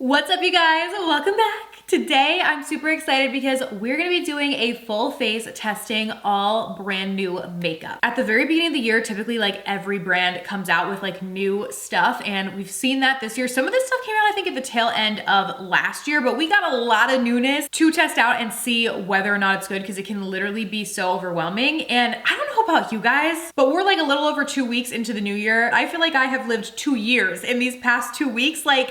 What's up, you guys? Welcome back. Today I'm super excited because we're gonna be doing a full face testing all brand new makeup. At the very beginning of the year, typically like every brand comes out with like new stuff, and we've seen that this year. Some of this stuff came out I think at the tail end of last year, but we got a lot of newness to test out and see whether or not it's good because it can literally be so overwhelming. And I don't know about you guys, but we're like a little over 2 weeks into the new year. I feel like I have lived 2 years in these past 2 weeks. Like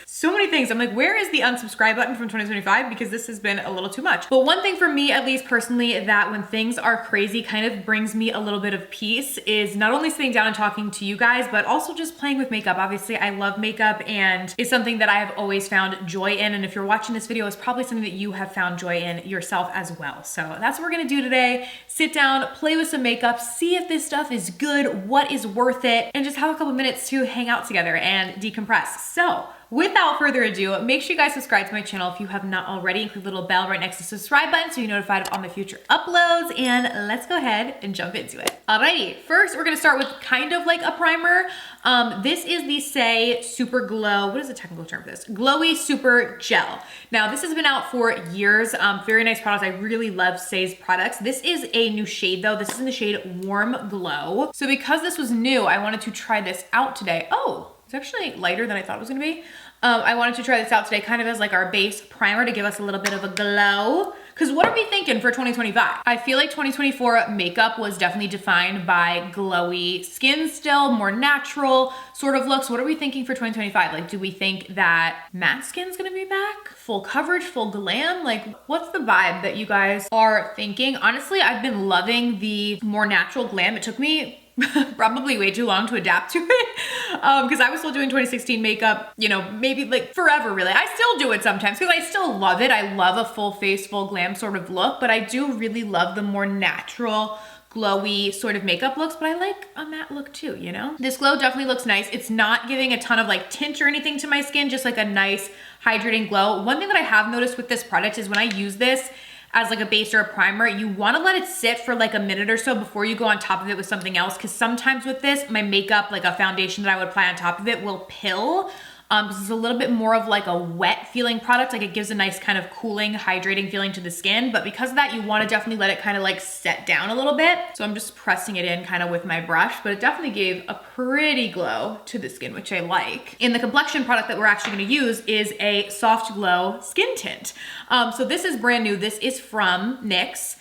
so many things. I'm like, where is the unsubscribe button from 2025? Because this has been a little too much. But one thing for me, at least personally, that when things are crazy kind of brings me a little bit of peace is not only sitting down and talking to you guys, but also just playing with makeup. Obviously, I love makeup and it's something that I have always found joy in. And if you're watching this video, it's probably something that you have found joy in yourself as well. So that's what we're gonna do today. Sit down, play with some makeup, see if this stuff is good, what is worth it, and just have a couple minutes to hang out together and decompress. So without further ado, make sure you guys subscribe to my channel if you have not already, and click the little bell right next to the subscribe button so you're notified of all my future uploads, and let's go ahead and jump into it. Alrighty, first we're gonna start with kind of like a primer. This is the Say Super Glow, what is the technical term for this? Glowy Super Gel. Now this has been out for years, very nice product. I really love Say's products. This is a new shade though. This is in the shade Warm Glow. So because this was new, I wanted to try this out today. Oh, it's actually lighter than I thought it was gonna be. I wanted to try this out today kind of as like our base primer to give us a little bit of a glow. Cause what are we thinking for 2025? I feel like 2024 makeup was definitely defined by glowy skin still, more natural sort of looks. What are we thinking for 2025? Like, do we think that matte skin's gonna be back? Full coverage, full glam? Like, what's the vibe that you guys are thinking? Honestly, I've been loving the more natural glam. It took me probably way too long to adapt to it because I was still doing 2016 makeup, you know, maybe like forever really. I still do it sometimes because I still love it. I love a full face, full glam sort of look, but I do really love the more natural, glowy sort of makeup looks, but I like a matte look too, you know? This glow definitely looks nice. It's not giving a ton of like tint or anything to my skin, just like a nice hydrating glow. One thing that I have noticed with this product is when I use this as like a base or a primer, you wanna let it sit for like a minute or so before you go on top of it with something else. Cause sometimes with this, my makeup, like a foundation that I would apply on top of it will pill. This is a little bit more of like a wet feeling product. Like it gives a nice kind of cooling, hydrating feeling to the skin. But because of that, you wanna definitely let it kind of like set down a little bit. So I'm just pressing it in kind of with my brush, but it definitely gave a pretty glow to the skin, which I like. And the complexion product that we're actually gonna use is a Soft Glow Skin Tint. So this is brand new. This is from NYX.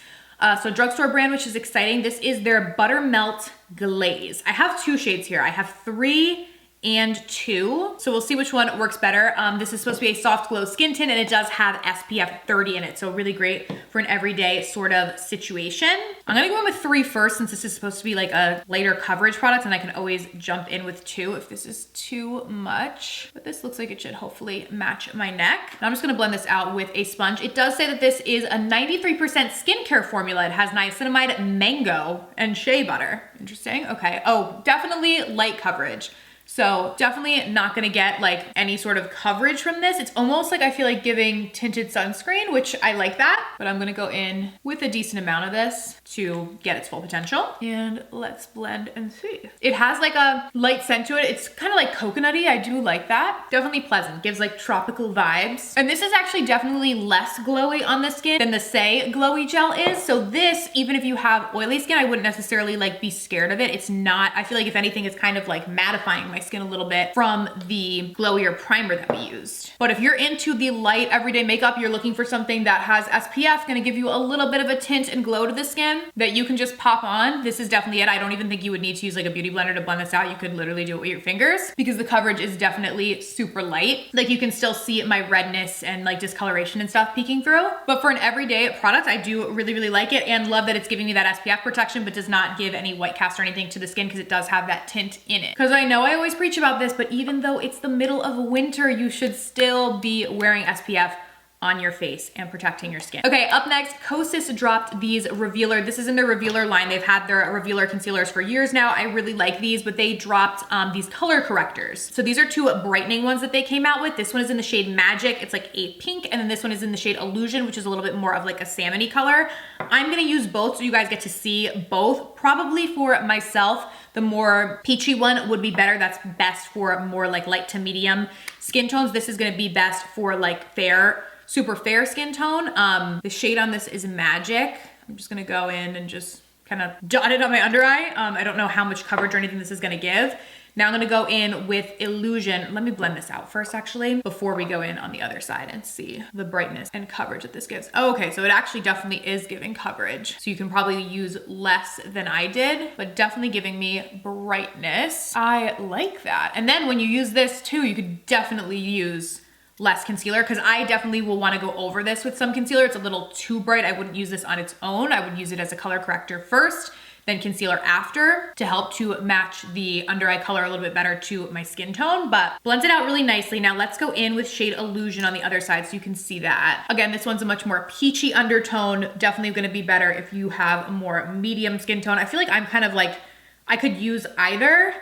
So drugstore brand, which is exciting. This is their Buttermelt Glaze. I have 2 shades here. I have 3 and 2. So we'll see which one works better. This is supposed to be a soft glow skin tint, and it does have SPF 30 in it. So really great for an everyday sort of situation. I'm gonna go in with 3 first since this is supposed to be like a lighter coverage product, and I can always jump in with 2 if this is too much. But this looks like it should hopefully match my neck. Now I'm just gonna blend this out with a sponge. It does say that this is a 93% skincare formula. It has niacinamide, mango, and shea butter. Interesting, okay. Oh, definitely light coverage. So definitely not gonna get like any sort of coverage from this. It's almost like I feel like giving tinted sunscreen, which I like that, but I'm gonna go in with a decent amount of this to get its full potential. And let's blend and see. It has like a light scent to it. It's kind of like coconutty. I do like that. Definitely pleasant, gives like tropical vibes. And this is actually definitely less glowy on the skin than the Say Glowy Gel is. So this, even if you have oily skin, I wouldn't necessarily like be scared of it. It's not, I feel like if anything, it's kind of like mattifying my skin a little bit from the glowier primer that we used. But if you're into the light everyday makeup, you're looking for something that has SPF, gonna give you a little bit of a tint and glow to the skin that you can just pop on, this is definitely it. I don't even think you would need to use like a beauty blender to blend this out. You could literally do it with your fingers because the coverage is definitely super light. Like you can still see my redness and like discoloration and stuff peeking through. But for an everyday product, I do really, really like it and love that it's giving me that SPF protection, but does not give any white cast or anything to the skin because it does have that tint in it. Because I know I always preach about this, but even though it's the middle of winter, you should still be wearing SPF on your face and protecting your skin. Okay, up next, Kosas dropped these Revealer. This is in their Revealer line. They've had their Revealer concealers for years now. I really like these, but they dropped these color correctors. So these are two brightening ones that they came out with. This one is in the shade Magic. It's like a pink, and then this one is in the shade Illusion, which is a little bit more of like a salmony color. I'm gonna use both so you guys get to see both. Probably for myself, the more peachy one would be better. That's best for more like light to medium skin tones. This is gonna be best for like fair, super fair skin tone. The shade on this is Magic. I'm just gonna go in and just kind of dot it on my under eye. I don't know how much coverage or anything this is gonna give. Now I'm gonna go in with Illusion. Let me blend this out first actually, before we go in on the other side and see the brightness and coverage that this gives. Oh, okay, so it actually definitely is giving coverage. So you can probably use less than I did, but definitely giving me brightness. I like that. And then when you use this too, you could definitely use less concealer, because I definitely will want to go over this with some concealer. It's a little too bright. I wouldn't use this on its own. I would use it as a color corrector first, then concealer after, to help to match the under eye color a little bit better to my skin tone, but blends it out really nicely. Now let's go in with shade Illusion on the other side so you can see that. Again, this one's a much more peachy undertone. Definitely gonna be better if you have a more medium skin tone. I feel like I'm kind of like, I could use either,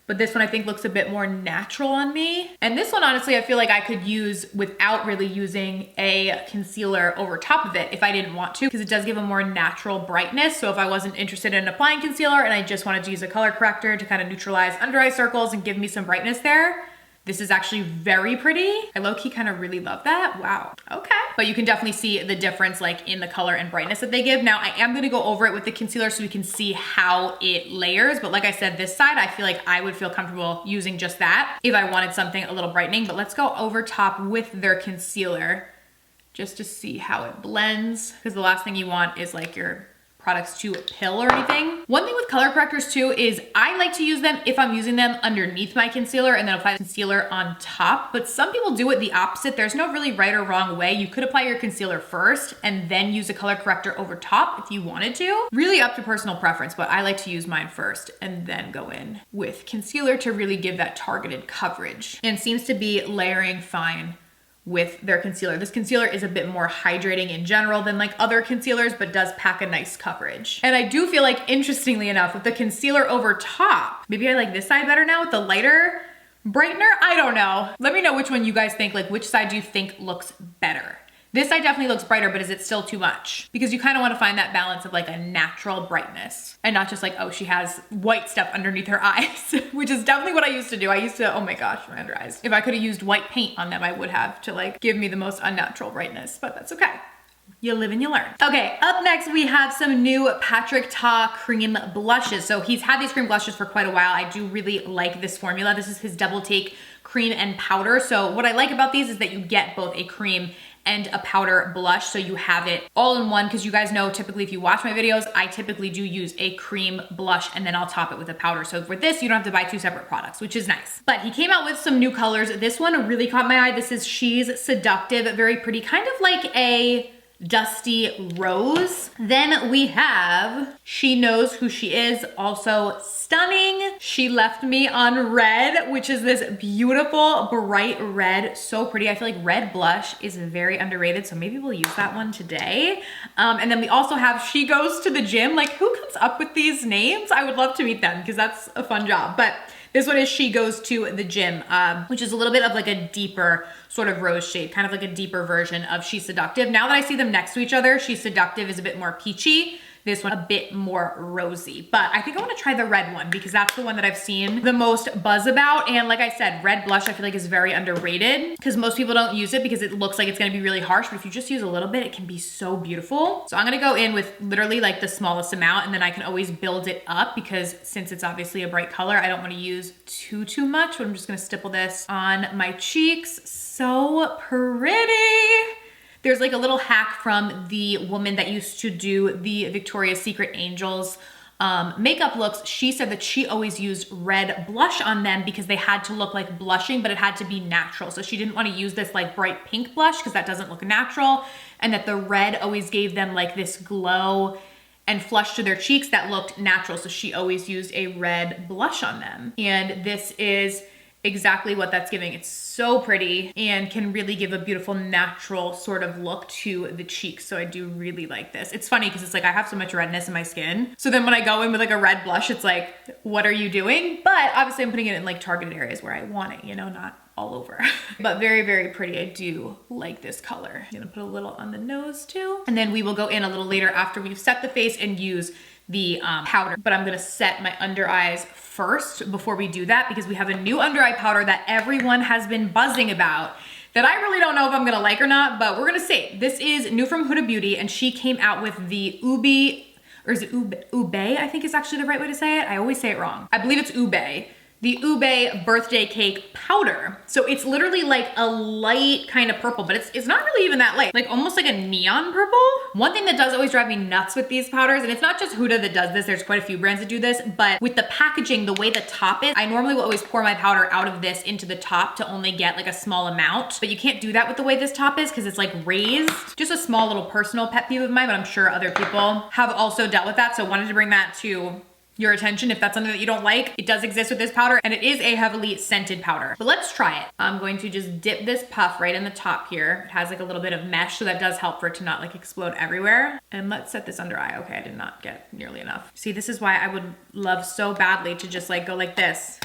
but this one I think looks a bit more natural on me. And this one, honestly, I feel like I could use without really using a concealer over top of it if I didn't want to, because it does give a more natural brightness. So if I wasn't interested in applying concealer and I just wanted to use a color corrector to kind of neutralize under eye circles and give me some brightness there, this is actually very pretty. I low-key kind of really love that. Wow, okay. But you can definitely see the difference like in the color and brightness that they give. Now I am gonna go over it with the concealer so we can see how it layers. But like I said, this side, I feel like I would feel comfortable using just that if I wanted something a little brightening. But let's go over top with their concealer just to see how it blends. Because the last thing you want is like your products to pill or anything. One thing with color correctors too is I like to use them if I'm using them underneath my concealer and then apply concealer on top, but some people do it the opposite. There's no really right or wrong way. You could apply your concealer first and then use a color corrector over top if you wanted to. Really up to personal preference, but I like to use mine first and then go in with concealer to really give that targeted coverage. And seems to be layering fine with their concealer. This concealer is a bit more hydrating in general than like other concealers, but does pack a nice coverage. And I do feel like, interestingly enough, with the concealer over top, maybe I like this side better now with the lighter brightener. I don't know. Let me know which one you guys think, like which side do you think looks better? This side definitely looks brighter, but is it still too much? Because you kind of want to find that balance of like a natural brightness and not just like, oh, she has white stuff underneath her eyes, which is definitely what I used to do. I used to, oh my gosh, my under eyes. If I could have used white paint on them, I would have, to like give me the most unnatural brightness, but that's okay. You live and you learn. Okay, up next we have some new Patrick Ta cream blushes. So he's had these cream blushes for quite a while. I do really like this formula. This is his double take cream and powder. So what I like about these is that you get both a cream and a powder blush, so you have it all in one, because you guys know typically if you watch my videos, I typically do use a cream blush and then I'll top it with a powder. So for this, you don't have to buy two separate products, which is nice. But he came out with some new colors. This one really caught my eye. This is She's Seductive, very pretty, kind of like a dusty rose. Then we have She Knows Who She Is, also stunning. She Left Me on Red, which is this beautiful bright red, so pretty. I feel like red blush is very underrated, so maybe we'll use that one today. And then we also have She Goes to the Gym. Like, who comes up with these names? I would love to meet them because that's a fun job. But this one is She Goes to the Gym, which is a little bit of like a deeper sort of rose shade, kind of like a deeper version of She's Seductive. Now that I see them next to each other, She's Seductive is a bit more peachy. This one a bit more rosy, but I think I want to try the red one because that's the one that I've seen the most buzz about. And like I said, red blush I feel like is very underrated because most people don't use it because it looks like it's going to be really harsh, but if you just use a little bit, it can be so beautiful. So I'm going to go in with literally like the smallest amount, and then I can always build it up because since it's obviously a bright color, I don't want to use too much, but I'm just going to stipple this on my cheeks. So pretty. There's like a little hack from the woman that used to do the Victoria's Secret Angels makeup looks. She said that she always used red blush on them because they had to look like blushing, but it had to be natural. So she didn't want to use this like bright pink blush because that doesn't look natural, and that the red always gave them like this glow and flush to their cheeks that looked natural. So she always used a red blush on them. And this is exactly what that's giving. It's so pretty and can really give a beautiful natural sort of look to the cheeks. So I do really like this. It's funny because it's like I have so much redness in my skin. So then when I go in with like a red blush, it's like, what are you doing? But obviously I'm putting it in like targeted areas where I want it, you know, not all over. But very, very pretty. I do like this color. I'm gonna put a little on the nose too. And then we will go in a little later after we've set the face and use the powder. But I'm gonna set my under eyes first before we do that, because we have a new under eye powder that everyone has been buzzing about that I really don't know if I'm gonna like or not, but we're gonna see. This is new from Huda Beauty, and she came out with the Ube, or is it Ube? I think is actually the right way to say it. I always say it wrong. I believe it's Ube. The Ube birthday cake powder. So it's literally like a light kind of purple, but it's not really even that light. Like almost like a neon purple. One thing that does always drive me nuts with these powders, and it's not just Huda that does this, there's quite a few brands that do this, but with the packaging, the way the top is, I normally will always pour my powder out of this into the top to only get like a small amount, but you can't do that with the way this top is because it's like raised. Just a small little personal pet peeve of mine, but I'm sure other people have also dealt with that. So wanted to bring that to your attention if that's something that you don't like. It does exist with this powder, and it is a heavily scented powder. But let's try it. I'm going to just dip this puff right in the top here. It has like a little bit of mesh, so that does help for it to not like explode everywhere. And let's set this under eye. Okay, I did not get nearly enough. See, this is why I would love so badly to just like go like this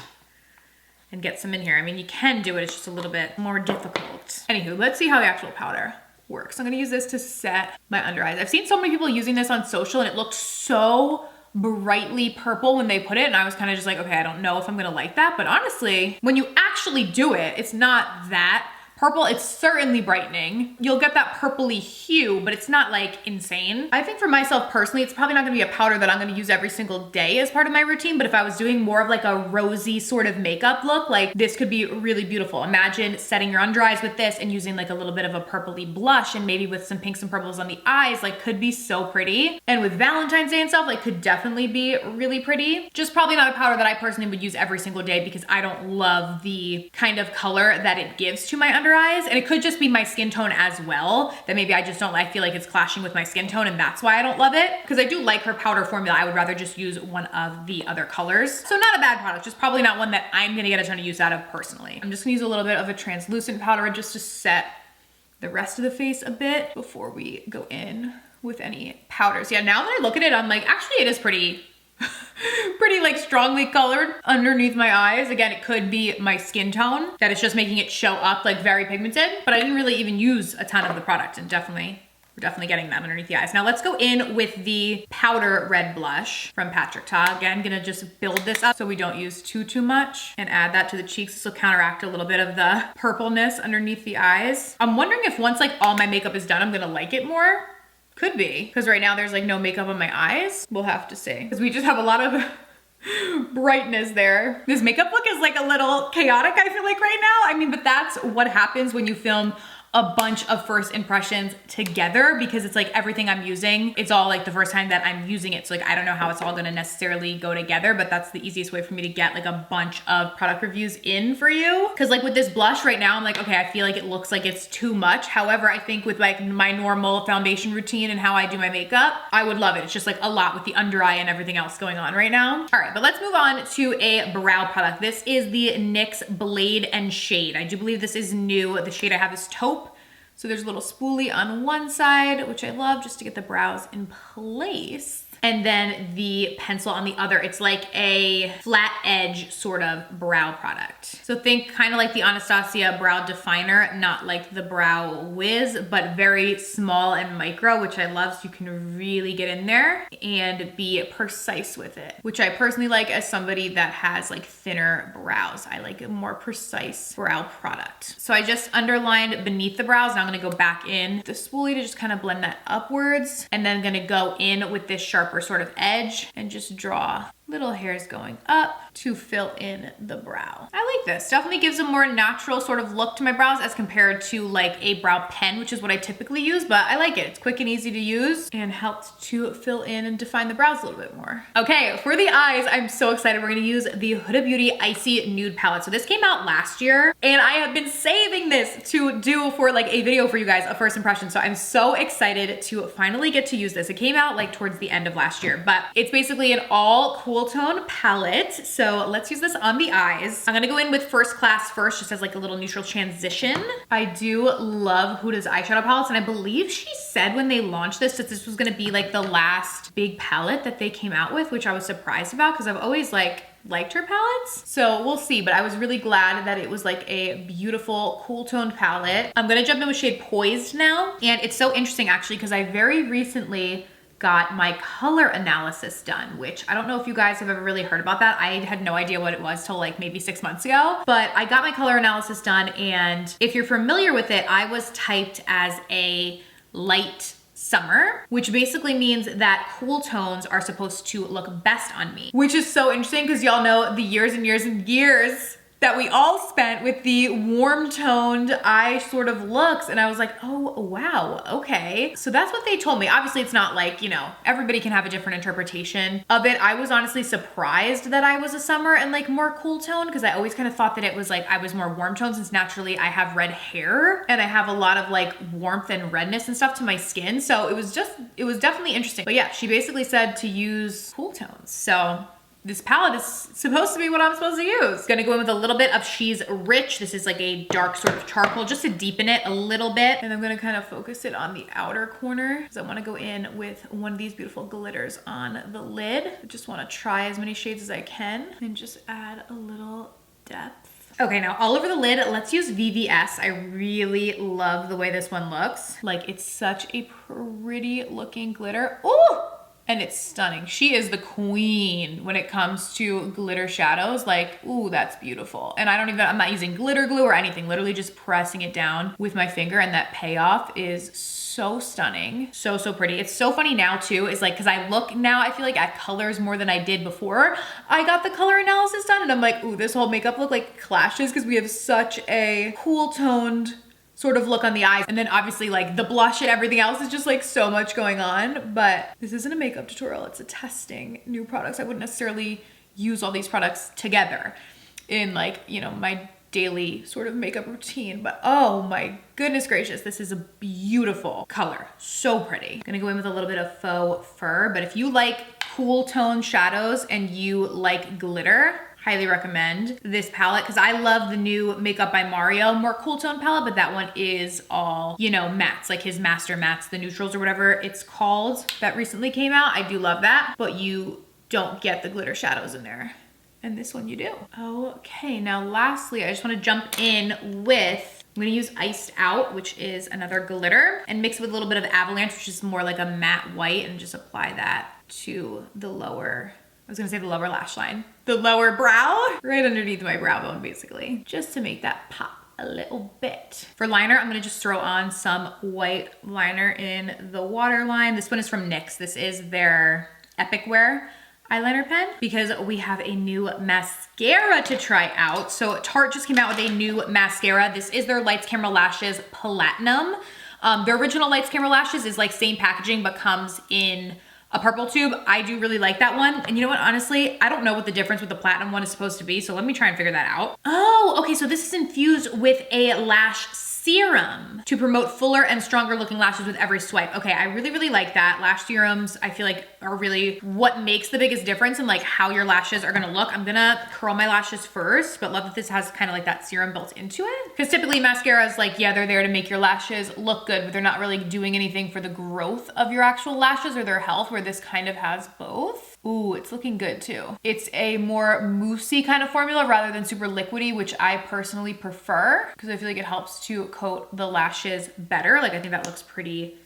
and get some in here. I mean, you can do it, it's just a little bit more difficult. Anywho, let's see how the actual powder works. I'm gonna use this to set my under eyes. I've seen so many people using this on social, and it looks so brightly purple when they put it, and I was kind of just like, okay, I don't know if I'm gonna like that, but honestly, when you actually do it, it's not that purple. It's certainly brightening. You'll get that purpley hue, but it's not like insane. I think for myself personally, it's probably not gonna be a powder that I'm gonna use every single day as part of my routine, but if I was doing more of like a rosy sort of makeup look, like this could be really beautiful. Imagine setting your under eyes with this and using like a little bit of a purpley blush and maybe with some pinks and purples on the eyes, like could be so pretty. And with Valentine's Day and stuff, like could definitely be really pretty. Just probably not a powder that I personally would use every single day because I don't love the kind of color that it gives to my under eyes. And it could just be my skin tone as well, that maybe I just don't, I feel like it's clashing with my skin tone, and that's why I don't love it. Because I do like her powder formula. I would rather just use one of the other colors. So not a bad product, just probably not one that I'm gonna get a ton of use out of personally. I'm just gonna use a little bit of a translucent powder just to set the rest of the face a bit before we go in with any powders. Yeah, now that I look at it, I'm like, actually it is pretty like strongly colored underneath my eyes. Again, it could be my skin tone that is just making it show up like very pigmented, but I didn't really even use a ton of the product, and we're definitely getting that underneath the eyes. Now let's go in with the powder red blush from Patrick Ta. Again, gonna just build this up so we don't use too much, and add that to the cheeks. This will counteract a little bit of the purpleness underneath the eyes. I'm wondering if once like all my makeup is done, I'm gonna like it more. Could be, because right now there's like no makeup on my eyes. We'll have to see, because we just have a lot of brightness there. This makeup look is like a little chaotic, I feel like right now. I mean, but that's what happens when you film a bunch of first impressions together, because it's like everything I'm using, it's all like the first time that I'm using it. So like, I don't know how it's all gonna necessarily go together, but that's the easiest way for me to get like a bunch of product reviews in for you. Cause like with this blush right now, I'm like, okay, I feel like it looks like it's too much. However, I think with like my normal foundation routine and how I do my makeup, I would love it. It's just like a lot with the under eye and everything else going on right now. All right, but let's move on to a brow product. This is the NYX Blade and Shade. I do believe this is new. The shade I have is Taupe. So there's a little spoolie on one side, which I love just to get the brows in place. And then the pencil on the other. It's like a flat edge sort of brow product. So think kind of like the Anastasia brow definer, not like the Brow Wiz, but very small and micro, which I love, so you can really get in there and be precise with it, which I personally like as somebody that has like thinner brows. I like a more precise brow product. So I just underlined beneath the brows. Now I'm gonna go back in with the spoolie to just kind of blend that upwards, and then gonna go in with this sharper sort of edge and just draw little hairs going up to fill in the brow. I like this. Definitely gives a more natural sort of look to my brows as compared to like a brow pen, which is what I typically use, but I like it. It's quick and easy to use and helps to fill in and define the brows a little bit more. Okay, for the eyes, I'm so excited. We're gonna use the Huda Beauty Icy Nude Palette. So this came out last year, and I have been saving this to do for like a video for you guys, a first impression. So I'm so excited to finally get to use this. It came out like towards the end of last year, but it's basically an all cool Cool Tone palette. So let's use this on the eyes. I'm gonna go in with First Class first, just as like a little neutral transition. I do love Huda's eyeshadow palettes, and I believe she said when they launched this that this was gonna be like the last big palette that they came out with, which I was surprised about because I've always liked her palettes. So we'll see, but I was really glad that it was like a beautiful cool toned palette. I'm gonna jump in with shade Poised now. And it's so interesting actually because I very recently got my color analysis done, which I don't know if you guys have ever really heard about that. I had no idea what it was till like maybe 6 months ago, but I got my color analysis done. And if you're familiar with it, I was typed as a light summer, which basically means that cool tones are supposed to look best on me, which is so interesting because y'all know the years and years and years that we all spent with the warm toned eye sort of looks. And I was like, oh, wow, okay. So that's what they told me. Obviously it's not like, you know, everybody can have a different interpretation of it. I was honestly surprised that I was a summer and like more cool tone because I always kind of thought that it was like I was more warm tone since naturally I have red hair and I have a lot of like warmth and redness and stuff to my skin. So it was definitely interesting. But yeah, she basically said to use cool tones. So this palette is supposed to be what I'm supposed to use. Gonna go in with a little bit of She's Rich. This is like a dark sort of charcoal just to deepen it a little bit. And I'm gonna kind of focus it on the outer corner because I wanna go in with one of these beautiful glitters on the lid. I just wanna try as many shades as I can and just add a little depth. Okay, now all over the lid, let's use VVS. I really love the way this one looks. Like it's such a pretty looking glitter. Ooh! And it's stunning. She is the queen when it comes to glitter shadows. Like, ooh, that's beautiful. And I'm not using glitter glue or anything, literally just pressing it down with my finger, and that payoff is so stunning. So, so pretty. It's so funny now too, is like, cause I look now, I feel like at colors more than I did before I got the color analysis done. And I'm like, ooh, this whole makeup look like clashes because we have such a cool toned sort of look on the eyes. And then obviously like the blush and everything else is just like so much going on. But this isn't a makeup tutorial, it's a testing new products. I wouldn't necessarily use all these products together in like, you know, my daily sort of makeup routine. But oh my goodness gracious, this is a beautiful color. So pretty. I'm gonna go in with a little bit of faux fur, but if you like cool tone shadows and you like glitter, highly recommend this palette because I love the new Makeup by Mario more cool tone palette, but that one is all, you know, mattes, like his master mattes, the neutrals or whatever it's called that recently came out. I do love that, but you don't get the glitter shadows in there. And this one you do. Okay, now lastly, I just wanna jump in with, I'm gonna use Iced Out, which is another glitter, and mix it with a little bit of Avalanche, which is more like a matte white, and just apply that to the lower, I was gonna say the lower lash line, the lower brow, right underneath my brow bone basically, just to make that pop a little bit. For liner, I'm gonna just throw on some white liner in the waterline. This one is from NYX. This is their Epic Wear eyeliner pen because we have a new mascara to try out. So Tarte just came out with a new mascara. This is their Lights Camera Lashes Platinum. Their original Lights Camera Lashes is like same packaging but comes in a purple tube. I do really like that one. And you know what, honestly, I don't know what the difference with the platinum one is supposed to be, so let me try and figure that out. Oh, okay, so this is infused with a lash serum to promote fuller and stronger looking lashes with every swipe. Okay, I really, really like that. Lash serums, I feel like are really what makes the biggest difference in like how your lashes are gonna look. I'm gonna curl my lashes first, but love that this has kind of like that serum built into it. Because typically mascara is like, yeah, they're there to make your lashes look good, but they're not really doing anything for the growth of your actual lashes or their health, where this kind of has both. Ooh, it's looking good too. It's a more moussey kind of formula rather than super liquidy, which I personally prefer because I feel like it helps to coat the lashes better. Like I think that looks pretty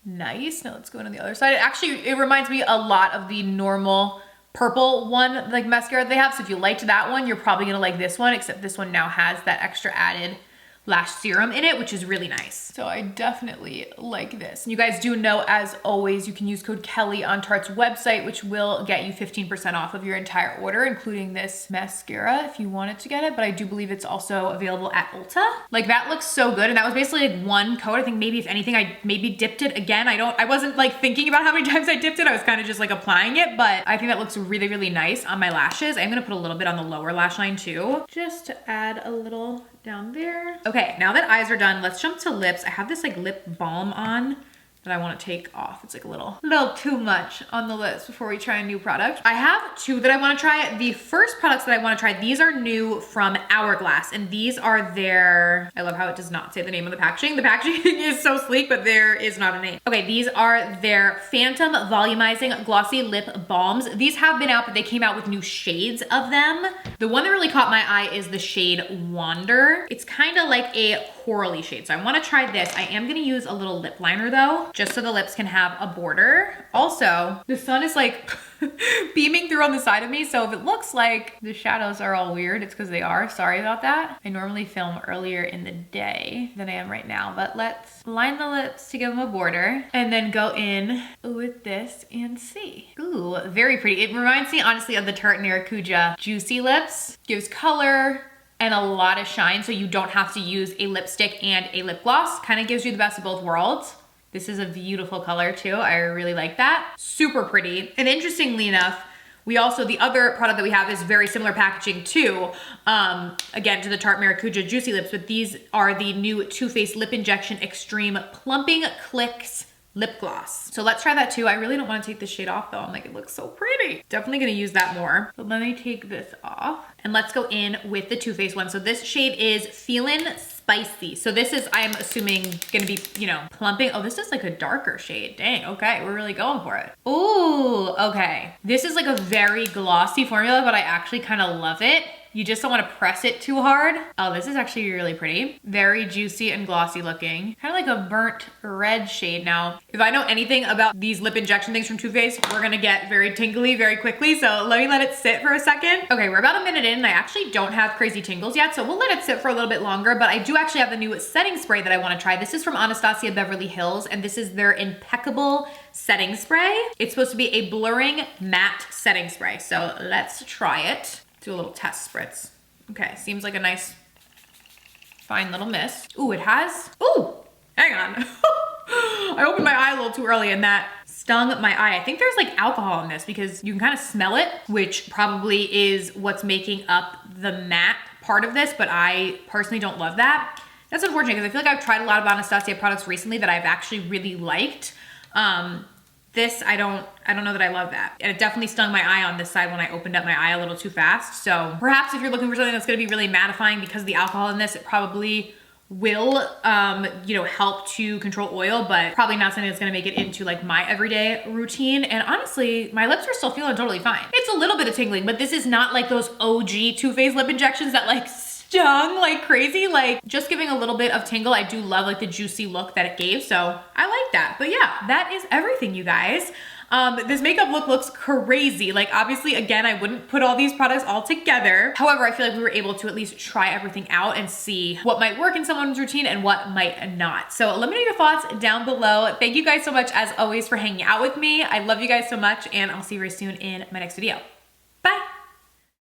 nice. Now let's go into the other side. It reminds me a lot of the normal purple one, like mascara they have. So if you liked that one, you're probably gonna like this one, except this one now has that extra added lash serum in it, which is really nice. So I definitely like this. And you guys do know, as always, you can use code Kelly on Tarte's website, which will get you 15% off of your entire order, including this mascara if you wanted to get it. But I do believe it's also available at Ulta. Like that looks so good. And that was basically like one coat. I think maybe if anything, I maybe dipped it again. I wasn't like thinking about how many times I dipped it. I was kind of just like applying it, but I think that looks really, really nice on my lashes. I'm gonna put a little bit on the lower lash line too, just to add a little down there. Okay, now that eyes are done, let's jump to lips. I have this like lip balm on that I want to take off. It's like a little too much on the list before we try a new product. I have two that I want to try. The first products that I want to try, these are new from Hourglass, and these are their, I love how it does not say the name of the packaging. The packaging is so sleek, but there is not a name. Okay, these are their Phantom Volumizing Glossy Lip Balms. These have been out, but they came out with new shades of them. The one that really caught my eye is the shade Wander. It's kind of like a corally shade, so I want to try this. I am going to use a little lip liner though, just so the lips can have a border. Also, the sun is like beaming through on the side of me, so if it looks like the shadows are all weird, it's because they are. Sorry about that. I normally film earlier in the day than I am right now, but let's line the lips to give them a border and then go in with this and see. Ooh, very pretty. It reminds me honestly of the Tarte Maracuja Juicy Lips. Gives color and a lot of shine, so you don't have to use a lipstick and a lip gloss. Kind of gives you the best of both worlds. This is a beautiful color too. I really like that. Super pretty. And interestingly enough, we also, the other product that we have is very similar packaging too, again, to the Tarte Maracuja Juicy Lips, but these are the new Too Faced Lip Injection Extreme Plumping Clicks lip gloss. So let's try that too. I really don't want to take this shade off though. I'm like, it looks so pretty. Definitely gonna use that more. But let me take this off and let's go in with the Too Faced one. So this shade is Feelin' Spicy. So this is, I'm assuming, gonna be, you know, plumping. Oh, this is like a darker shade. Dang, okay, we're really going for it. Ooh, okay. This is like a very glossy formula, but I actually kind of love it. You just don't want to press it too hard. Oh, this is actually really pretty. Very juicy and glossy looking. Kind of like a burnt red shade. Now, if I know anything about these lip injection things from Too Faced, we're gonna get very tingly very quickly. So let me let it sit for a second. Okay, we're about a minute in and I actually don't have crazy tingles yet. So we'll let it sit for a little bit longer, but I do actually have the new setting spray that I want to try. This is from Anastasia Beverly Hills and this is their Impeccable Setting Spray. It's supposed to be a blurring matte setting spray. So let's try it. Do a little test spritz. Okay, seems like a nice, fine little mist. Ooh, it has, ooh, hang on. I opened my eye a little too early and that stung my eye. I think there's like alcohol in this because you can kind of smell it, which probably is what's making up the matte part of this, but I personally don't love that. That's unfortunate because I feel like I've tried a lot of Anastasia products recently that I've actually really liked. This, I don't know that I love that. And it definitely stung my eye on this side when I opened up my eye a little too fast. So perhaps if you're looking for something that's gonna be really mattifying because of the alcohol in this, it probably will, you know, help to control oil, but probably not something that's gonna make it into like my everyday routine. And honestly, my lips are still feeling totally fine. It's a little bit of tingling, but this is not like those OG Too Faced lip injections that like stung like crazy. Like just giving a little bit of tingle. I do love like the juicy look that it gave, so I like that. But yeah, that is everything, you guys. This makeup look looks crazy. Like obviously, again, I wouldn't put all these products all together. However, I feel like we were able to at least try everything out and see what might work in someone's routine and what might not. So let me know your thoughts down below. Thank you guys so much as always for hanging out with me. I love you guys so much and I'll see you very soon in my next video.